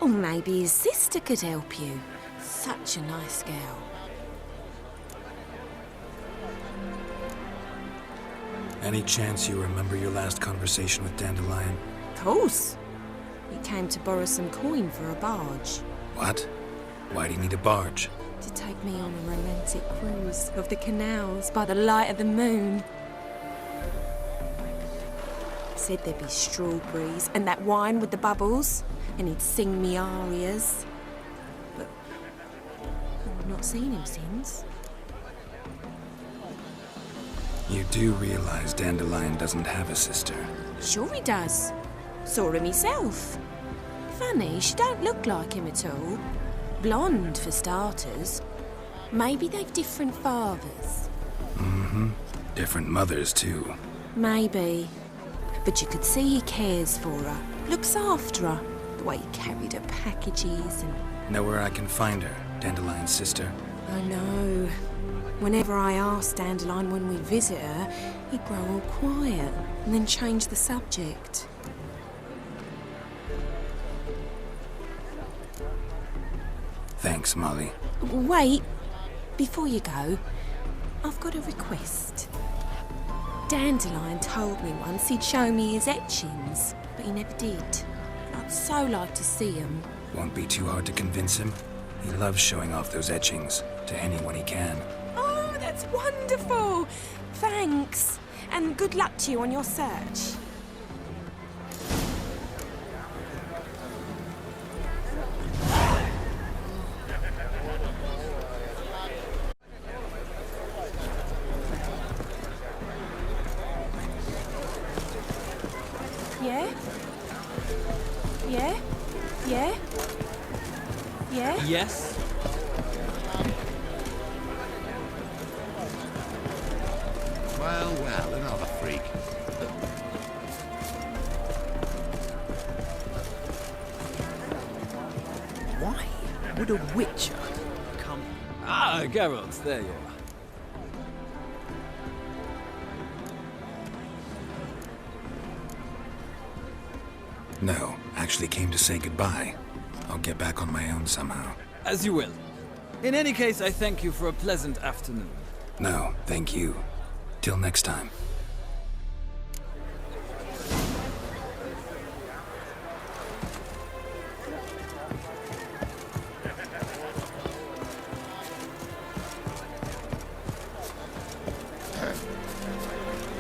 Or maybe his sister could help you. Such a nice girl. Any chance you remember your last conversation with Dandelion? Of course. He came to borrow some coin for a barge. What? Why do you need a barge? To take me on a romantic cruise of the canals by the light of the moon. Said there'd be strawberries and that wine with the bubbles, and he'd sing me arias. But I've not seen him since. You do realize Dandelion doesn't have a sister? Sure he does. Saw him himself. Funny, she don't look like him at all. Blonde, for starters. Maybe they've different fathers. Mm-hmm. Different mothers, too. Maybe. But you could see he cares for her. Looks after her. The way he carried her packages and... Know where I can find her, Dandelion's sister? I know. Whenever I asked Dandelion when we visit her, he'd grow all quiet and then change the subject. Thanks, Molly. Wait. Before you go, I've got a request. Dandelion told me once he'd show me his etchings, but he never did. I'd so like to see them. Won't be too hard to convince him. He loves showing off those etchings to anyone he can. Oh, that's wonderful! Thanks. And good luck to you on your search. Yeah? Yeah? Yeah? Yeah? Yes? Well, another freak. Why would a witcher come... Ah, Geralt, there you are. No, actually came to say goodbye. I'll get back on my own somehow. As you will. In any case, I thank you for a pleasant afternoon. No, thank you. Till next time.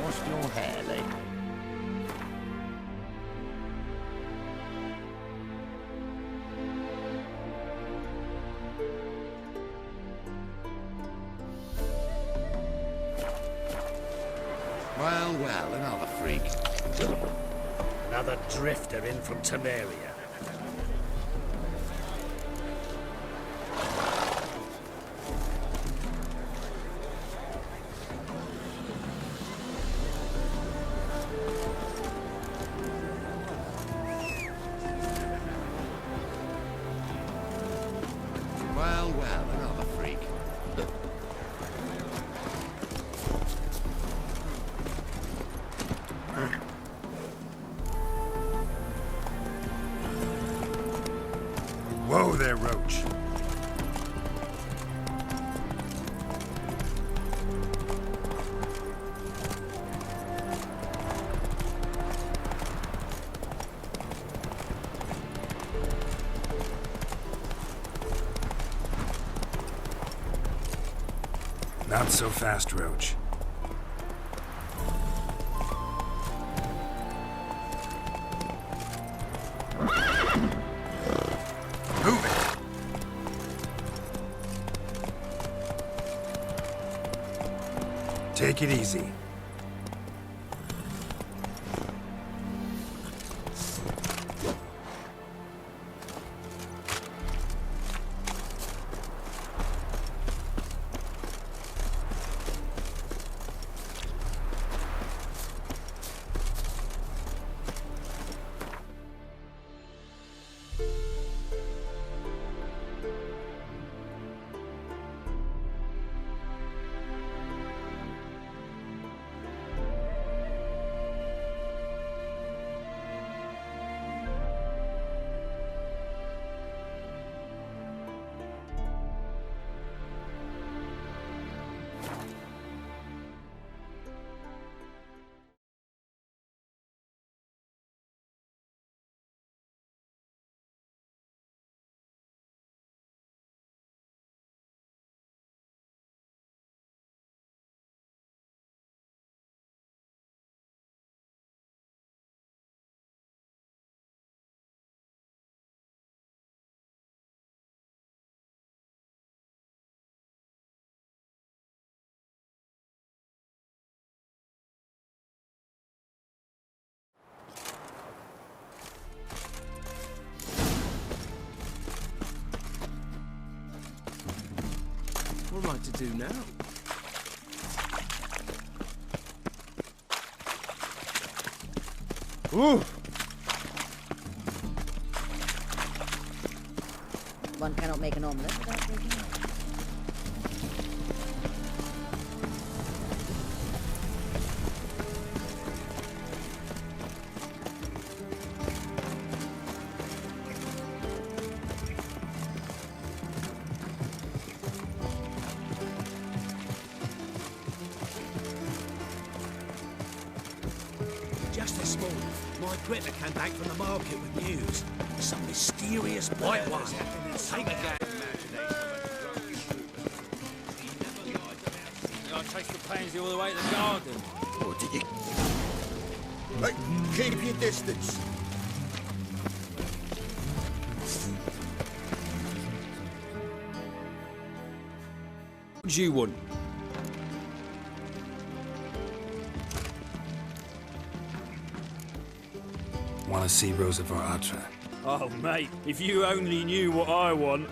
What's your hair, lady? Well, another freak. Another drifter in from Temeria. Well, another freak. Whoa there, Roach. Not so fast, Roach. Move it! Take it easy. trying to do now? Ooh! One cannot make an omelette without breaking it. Just this morning, my Greta came back from the market with news. Some mysterious white one. Take it down. I traced the pansy all the way to the garden. Or did you? Hey, keep your distance. What do you want? Want to see Rosa Atra? Oh, mate, if you only knew what I want.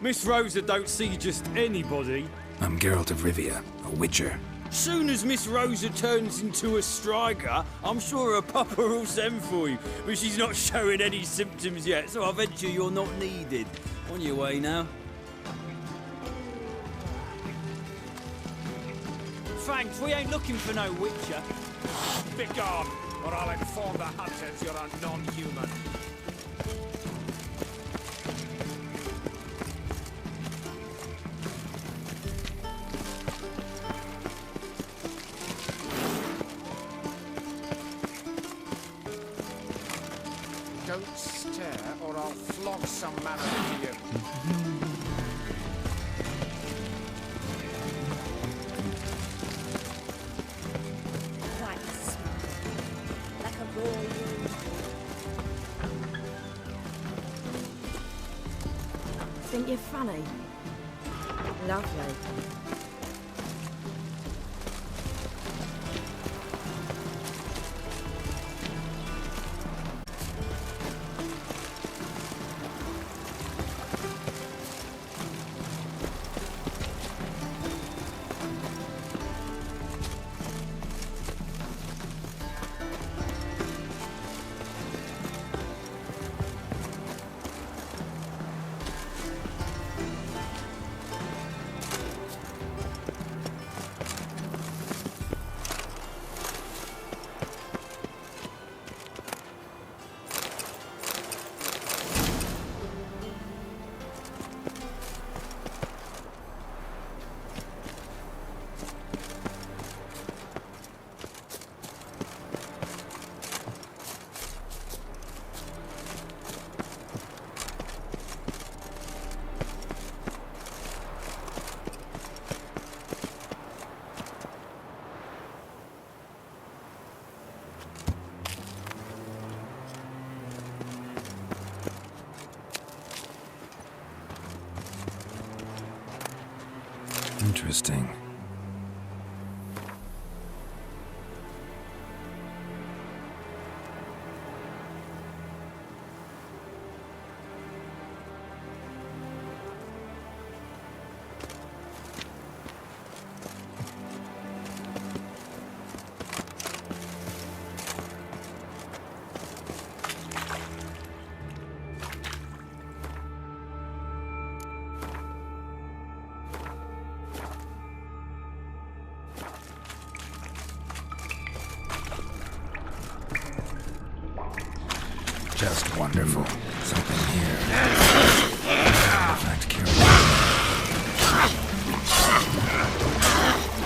Miss Rosa don't see just anybody. I'm Geralt of Rivia, a witcher. Soon as Miss Rosa turns into a striker, I'm sure her papa will send for you. But she's not showing any symptoms yet, so I venture you're not needed. On your way now. Thanks, we ain't looking for no witcher. Begone, or I'll inform the hunters you're a non-human. Don't stare, or I'll flog some manner into you. Quite smart. Like a raw wound. Think you're funny? Lovely. Interesting. Just wonderful. Something here. Artifact cure.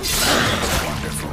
Just wonderful.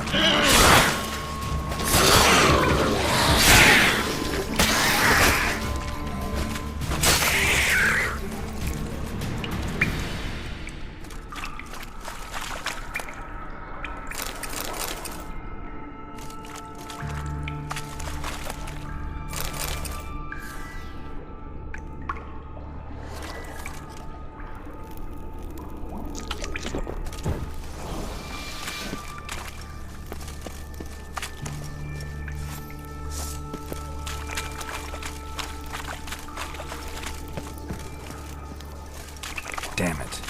Damn it.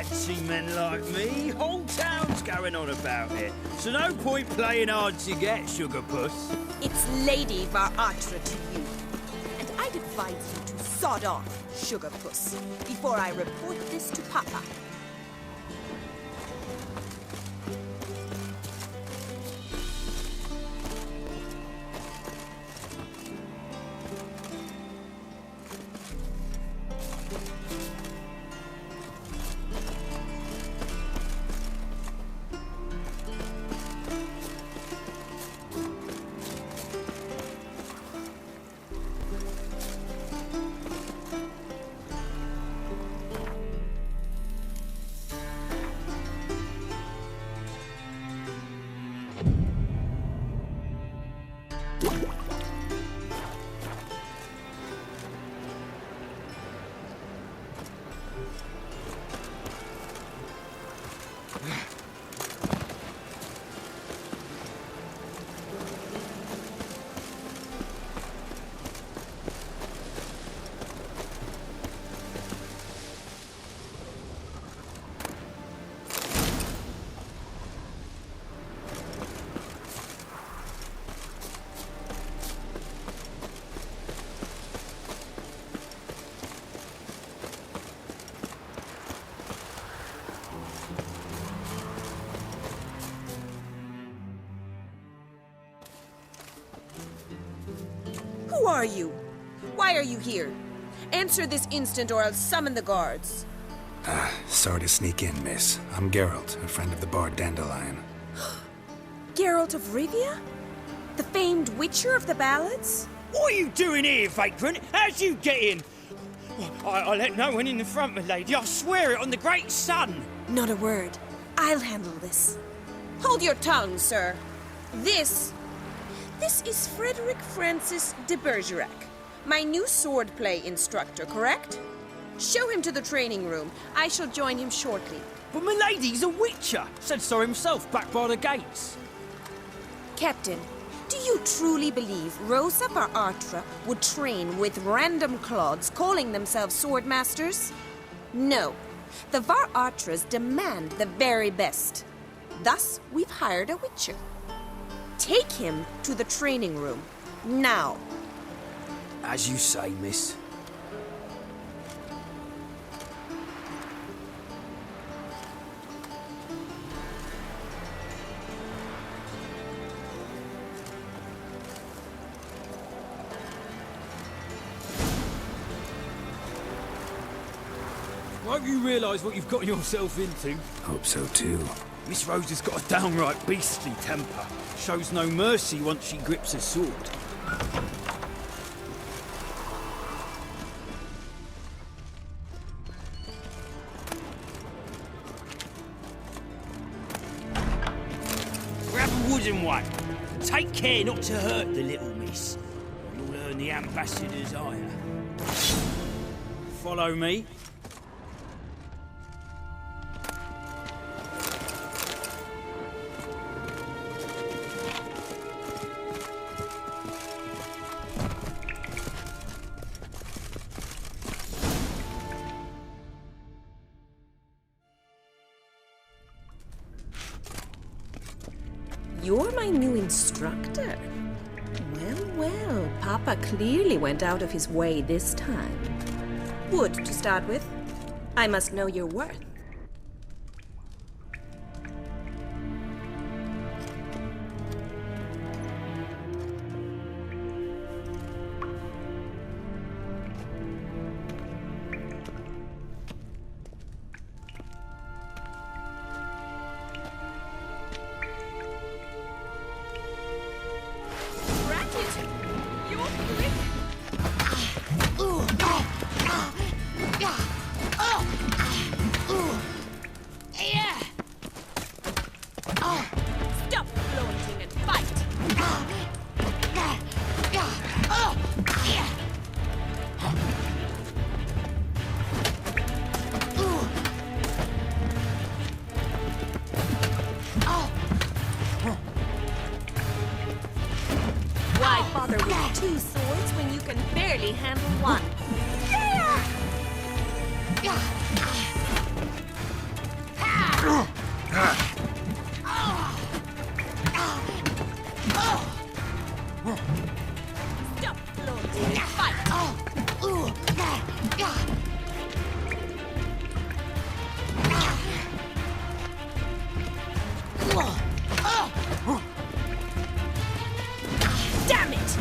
fancy men like me. Whole town's going on about it. So no point playing hard to get, sugar puss. It's Lady Varatra to you. And I'd advise you to sod off, sugar puss, before I report this to Papa. Who are you? Why are you here? Answer this instant or I'll summon the guards. Sorry to sneak in, miss. I'm Geralt, a friend of the bard Dandelion. Geralt of Rivia? The famed witcher of the ballads? What are you doing here, vagrant? How'd you get in? I let no one in the front, my lady. I swear it on the great sun. Not a word. I'll handle this. Hold your tongue, sir. This is Frederick Francis de Bergerac, my new swordplay instructor, correct? Show him to the training room. I shall join him shortly. But my lady's a witcher. Said so himself back by the gates. Captain, do you truly believe Rosa Varatra would train with random clods calling themselves swordmasters? No. The Varatras demand the very best. Thus, we've hired a witcher. Take him to the training room. Now. As you say, miss. Won't you realise what you've got yourself into? Hope so too. Miss Rose has got a downright beastly temper. Shows no mercy once she grips a sword. Grab a wooden one. Take care not to hurt the little miss. You'll earn the ambassador's ire. Follow me. You're my new instructor? Well, well, Papa clearly went out of his way this time. Wood, to start with. I must know your worth. Why bother with two swords when you can barely handle one? Stop floating and fight! Damn it!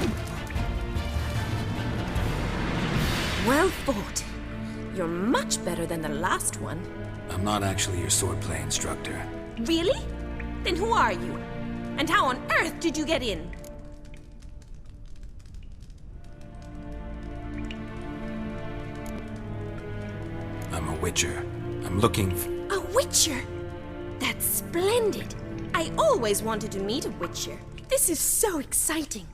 Well fought. You're much better than the last one. I'm not actually your swordplay instructor. Really? Then who are you? And how on earth did you get in? I'm a witcher. I'm looking A witcher? That's splendid. I always wanted to meet a witcher. This is so exciting.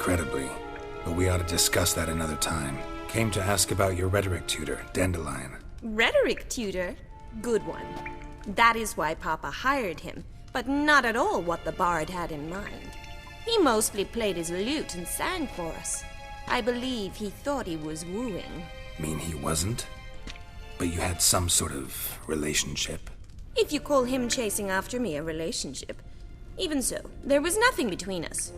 incredibly. But we ought to discuss that another time. Came to ask about your rhetoric tutor, Dandelion. Rhetoric tutor? Good one. That is why Papa hired him, but not at all what the bard had in mind. He mostly played his lute and sang for us. I believe he thought he was wooing. Mean he wasn't? But you had some sort of relationship? If you call him chasing after me a relationship. Even so, there was nothing between us.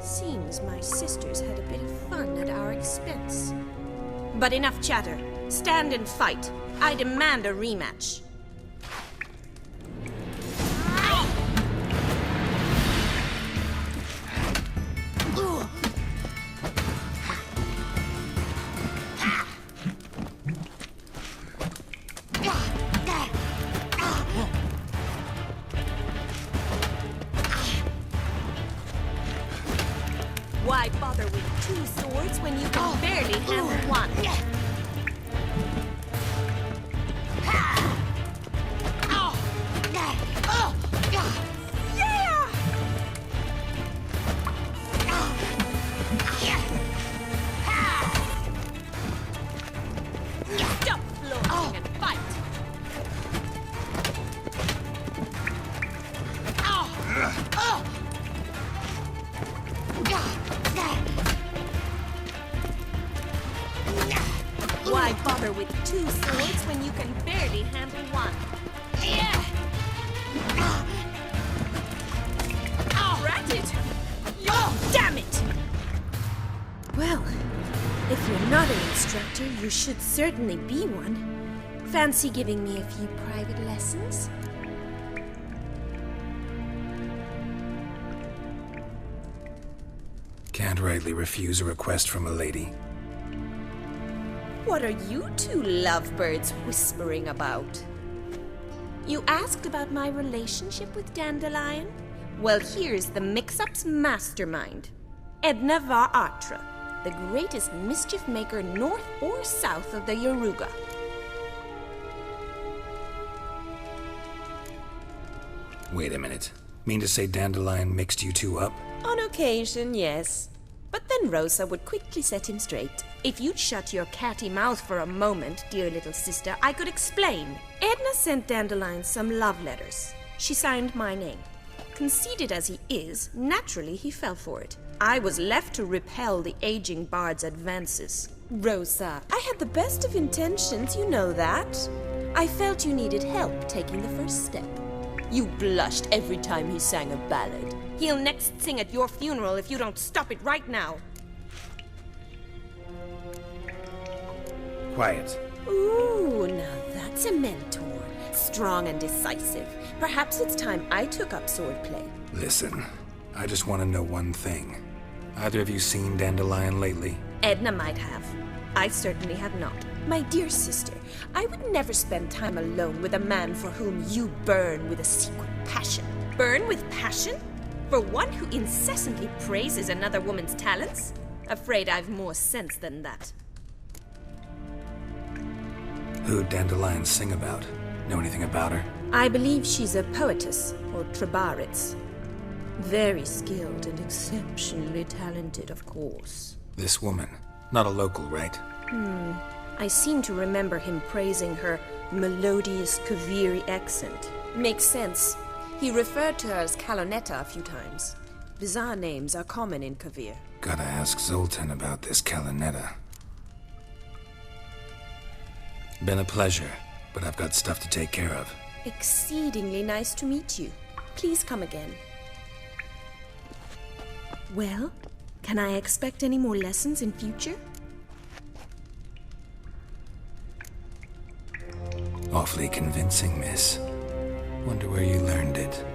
Seems my sisters had a bit of fun at our expense. But enough chatter. Stand and fight. I demand a rematch. Why bother with two swords when you can barely handle one? Stop floating and fight! Why bother with two swords when you can barely handle one? Rat it! Oh, damn it! Well, if you're not an instructor, you should certainly be one. Fancy giving me a few private lessons? Can't rightly refuse a request from a lady. What are you two lovebirds whispering about? You asked about my relationship with Dandelion? Well, here's the mix-up's mastermind. Edna var Atra, the greatest mischief maker north or south of the Yaruga. Wait a minute. Mean to say Dandelion mixed you two up? On occasion, yes. But then Rosa would quickly set him straight. If you'd shut your catty mouth for a moment, dear little sister, I could explain. Edna sent Dandelion some love letters. She signed my name. Conceited as he is, naturally he fell for it. I was left to repel the aging bard's advances. Rosa, I had the best of intentions, you know that. I felt you needed help taking the first step. You blushed every time he sang a ballad. He'll next sing at your funeral if you don't stop it right now. Quiet. Ooh, now that's a mentor. Strong and decisive. Perhaps it's time I took up swordplay. Listen, I just want to know one thing. Either of you seen Dandelion lately? Edna might have. I certainly have not. My dear sister, I would never spend time alone with a man for whom you burn with a secret passion. Burn with passion? For one who incessantly praises another woman's talents? Afraid I've more sense than that. Who'd Dandelion sing about? Know anything about her? I believe she's a poetess, or trabaritz. Very skilled and exceptionally talented, of course. This woman. Not a local, right? I seem to remember him praising her melodious Kaviri accent. Makes sense. He referred to her as Kalonetta a few times. Bizarre names are common in Kavir. Gotta ask Zoltan about this Kalinetta. Been a pleasure, but I've got stuff to take care of. Exceedingly nice to meet you. Please come again. Well, can I expect any more lessons in future? Awfully convincing, miss. Wonder where you learned it.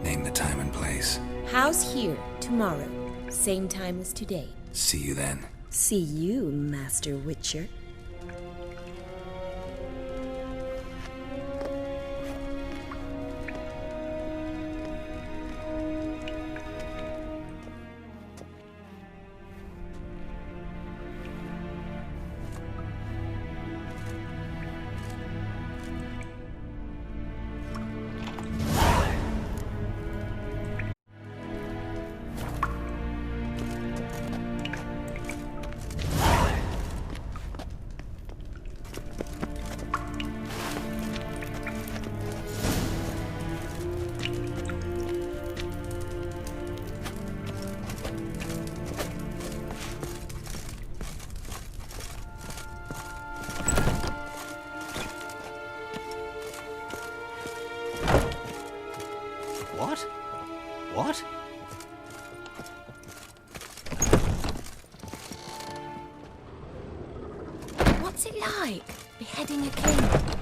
Name the time and place. House here, tomorrow. Same time as today. See you then. See you, Master Witcher. What? What? What's it like, beheading a king?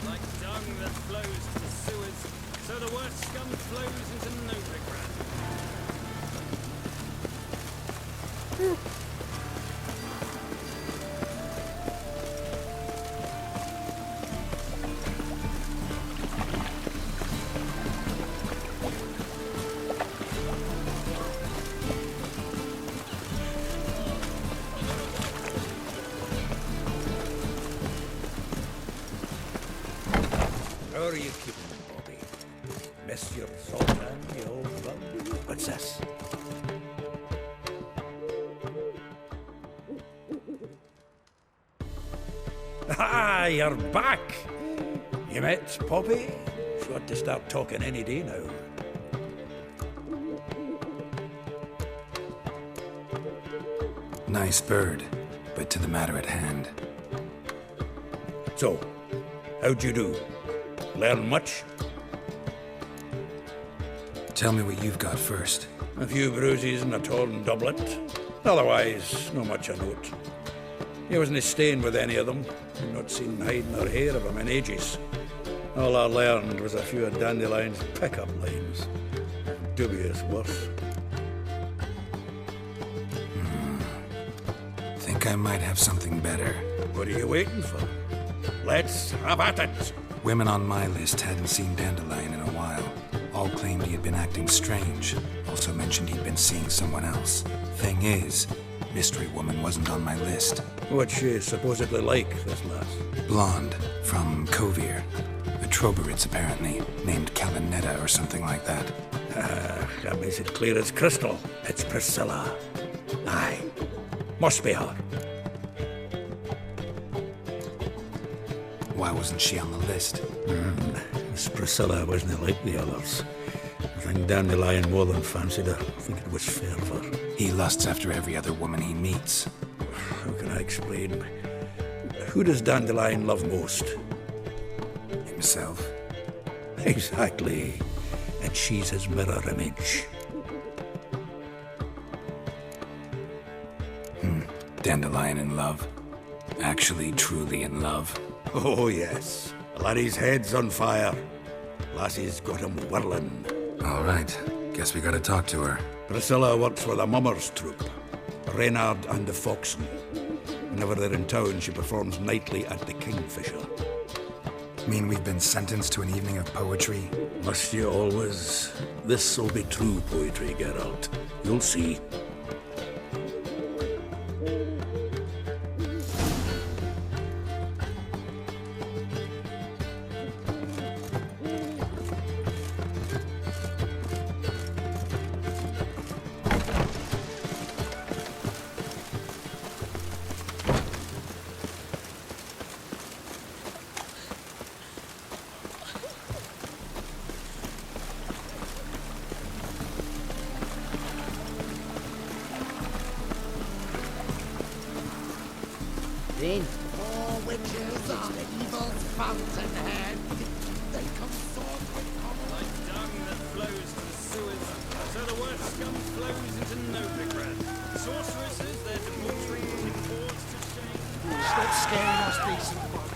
Like dung that flows to the sewers, so the worst scum flows into Novigrad. How are you keeping, Bobby? Miss your Sultan, you old bum? What's this? Ah, you're back! You met Poppy? She's got to start talking any day now. Nice bird, but to the matter at hand. So, how'd you do? Learn much? Tell me what you've got first. A few bruises and a torn doublet. Otherwise, not much of note. He wasn't staying with any of them. I've not seen hide nor hair of him in ages. All I learned was a few of Dandelion's pick-up lines. Dubious worth. Think I might have something better. What are you waiting for? Let's have at it! Women on my list hadn't seen Dandelion in a while. All claimed he had been acting strange. Also mentioned he'd been seeing someone else. Thing is, Mystery Woman wasn't on my list. What's she supposedly like, this lass? Blonde, from Kovir. A Troberitz, apparently, named Kalinetta or something like that. That makes it clear as crystal. It's Priscilla. Aye. Must be her. Why wasn't she on the list? This Priscilla wasn't like the others. I think Dandelion more than fancied her. I think it was fair for her. He lusts after every other woman he meets. How can I explain? Who does Dandelion love most? Himself. Exactly. And she's his mirror image. Dandelion in love. Actually, truly in love. Oh, yes. Laddie's head's on fire. Lassie's got him whirling. All right. Guess we gotta talk to her. Priscilla works for the Mummers troupe. Reynard and the Foxen. Whenever they're in town, she performs nightly at the Kingfisher. Mean we've been sentenced to an evening of poetry? Must you always? This'll be true poetry, Geralt. You'll see. Oh, witches are evil's fountainhead. They consort with common Like dung that flows to the sewers, so the worst scum flows into Novigrad. Sorceresses, their debauchery putting boards to shame. Stop scaring us, decent folk.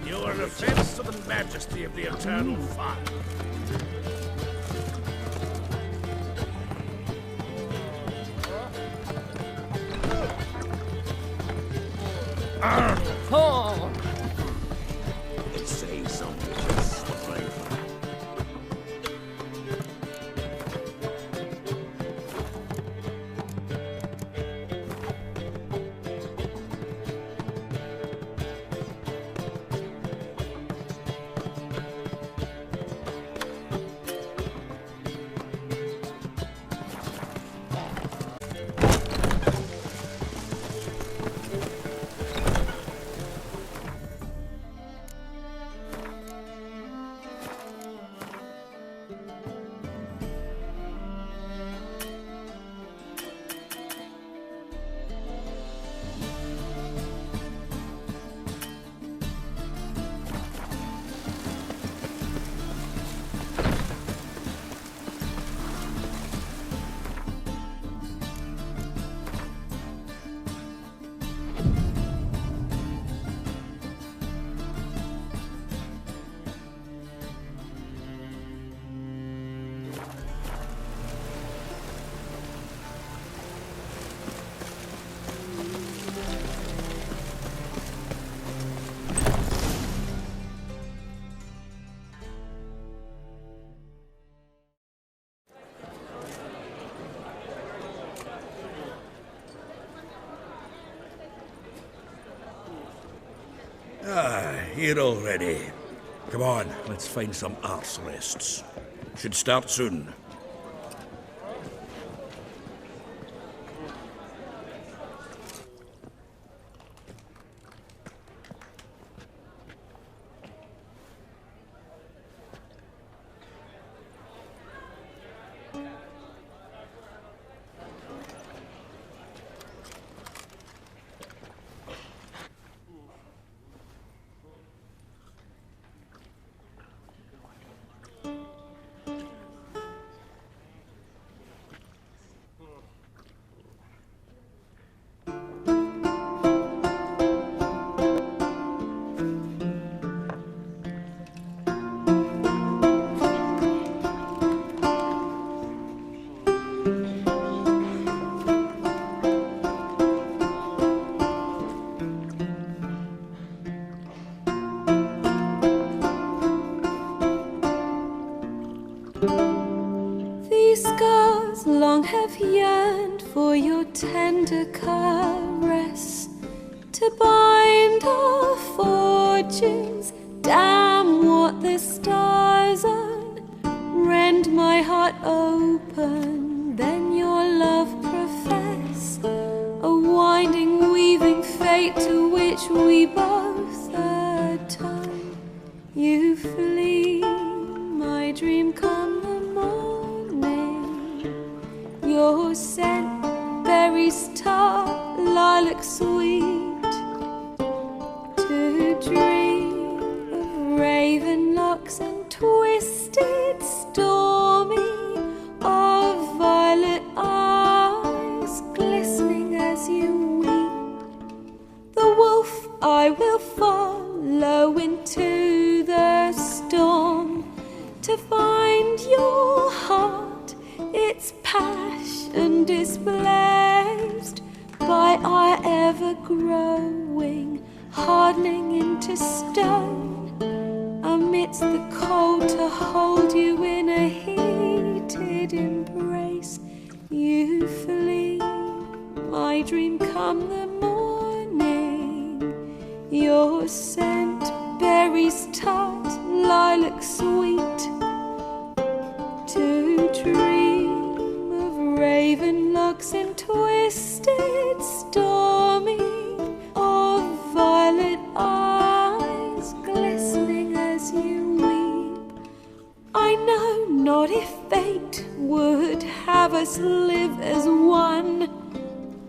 You are an offense to the majesty of the eternal fire. They say some witches afraid. Here already. Come on, let's find some arse rests. Should start soon. These scars long have yearned for your tender caress, to bind our fortunes. Damn what the stars are, rend my heart open, then your love profess, a winding weaving fate to which we both atone. You flee, my dream come the morning, your scent berries tart, lilac sweet, to dream of raven locks and twisted storm. glistening as you weep. The wolf I will follow into the storm to find your heart, its passion displaced by our ever-growing, hardening into stone. Amidst the cold to hold you in a heated embrace, you flee. My dream come the morning, your scent berries tart, lilac sweet, to dream of raven locks and twisted stormy, of violet eyes glistening as you weep. I know not if fate would have us live as one,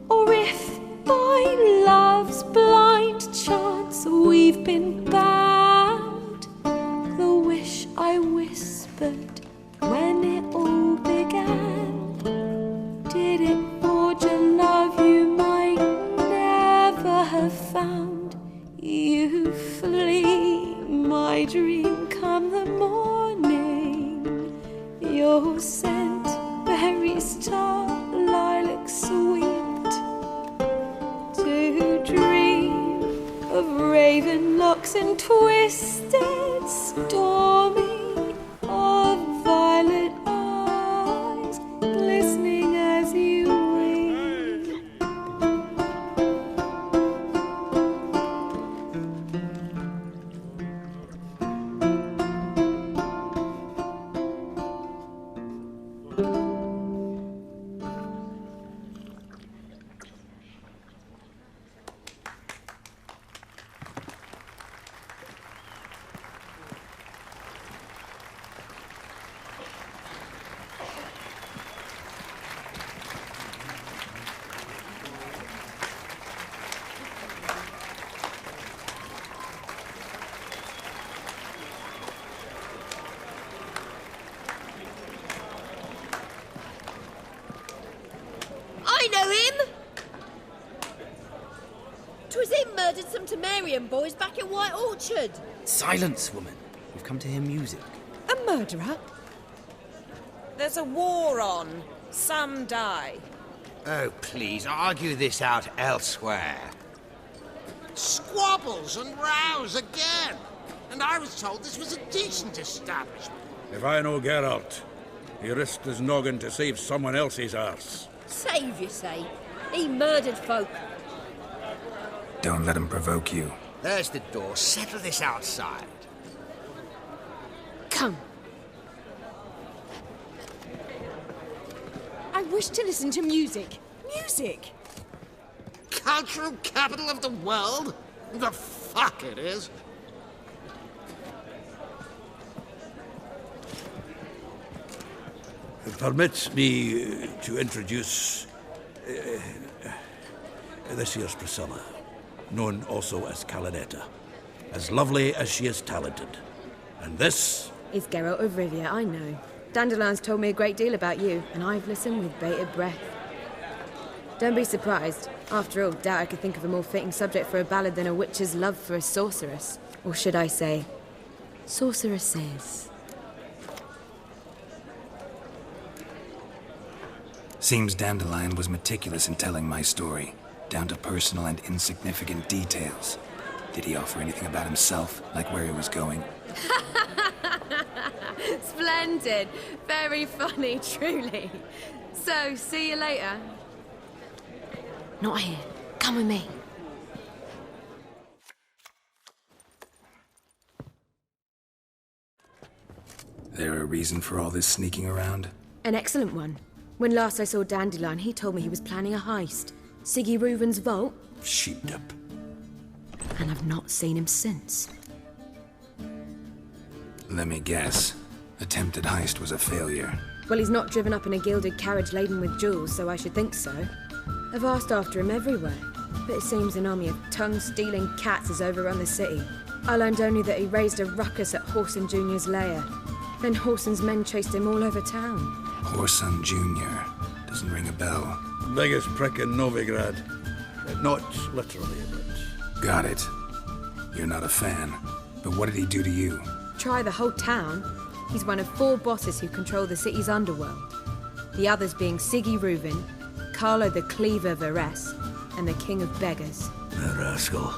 or if by love's blind chance we've been bound. The wish I whispered when it all began, did it forge a love you might never have found? You flee, my dream come the morning, your scent berries tart, lilac sweet, to dream of raven locks and twisted stormy, of violet eyes glistening as you weep. I know him! 'Twas him murdered some Temerian boys back in White Orchard. Silence, woman. We've come to hear music. A murderer? There's a war on. Some die. Oh, please, argue this out elsewhere. Squabbles and rows again. And I was told this was a decent establishment. If I know Geralt, he risked his noggin to save someone else's arse. Save, you say? He murdered folk. Don't let him provoke you. There's the door. Settle this outside. Come. I wish to listen to music. Music! Cultural capital of the world? The fuck it is. Permit me to introduce this here's Priscilla, known also as Calinetta, as lovely as she is talented. And this is Geralt of Rivia, I know. Dandelion's told me a great deal about you, and I've listened with bated breath. Don't be surprised. After all, doubt I could think of a more fitting subject for a ballad than a witch's love for a sorceress. Or should I say, sorceresses. Seems Dandelion was meticulous in telling my story, down to personal and insignificant details. Did he offer anything about himself, like where he was going? Splendid. Very funny, truly. So, see you later. Not here. Come with me. There a reason for all this sneaking around? An excellent one. When last I saw Dandelion, he told me he was planning a heist. Siggy Reuven's vault. Sheeped up. And I've not seen him since. Let me guess. Attempted heist was a failure. Well, he's not driven up in a gilded carriage laden with jewels, so I should think so. I've asked after him everywhere, but it seems an army of tongue-stealing cats has overrun the city. I learned only that he raised a ruckus at Whoreson Jr.'s lair. Then Whoreson's men chased him all over town. Whoreson Jr. Doesn't ring a bell. biggest prick in Novigrad. Not literally, but... Got it. You're not a fan. But what did he do to you? Try the whole town. He's one of 4 bosses who control the city's underworld. The others being Siggy Reuven, Carlo the Cleaver Varese, and the King of Beggars. A rascal.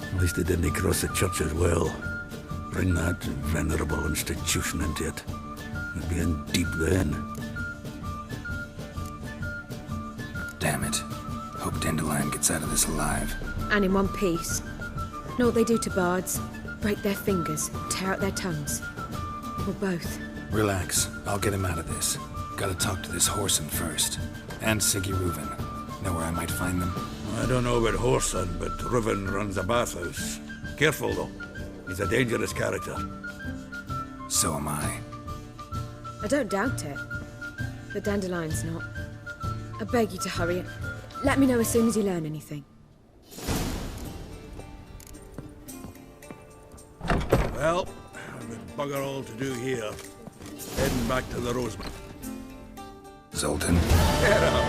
At least he didn't cross the church as well. Bring that venerable institution into it. We'd be in deep then. Damn it. Hope Dandelion gets out of this alive. And in one piece. Know what they do to bards? Break their fingers, tear out their tongues. Or both. Relax. I'll get him out of this. Gotta talk to this Whoreson first. And Siggy Reuven. Know where I might find them? I don't know about Whoreson, but Reuven runs a bathhouse. Careful, though. He's a dangerous character. So am I. I don't doubt it. But Dandelion's not. I beg you to hurry. Let me know as soon as you learn anything. Well, I've got bugger all to do here. Heading back to the Roseman. Zoltan. Get up!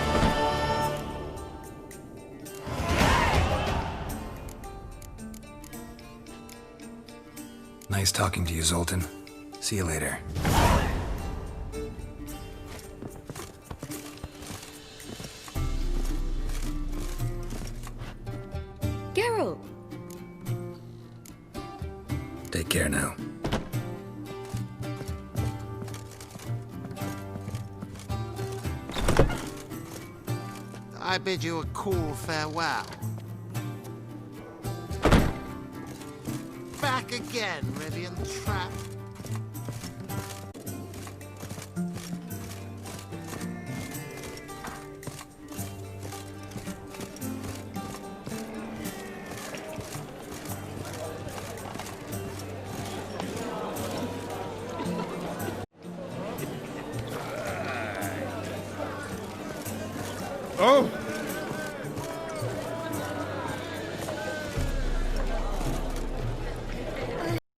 Nice talking to you, Zoltan. See you later. Geralt! Take care now. I bid you a cool farewell. Back again, Rivian Trap. Oh!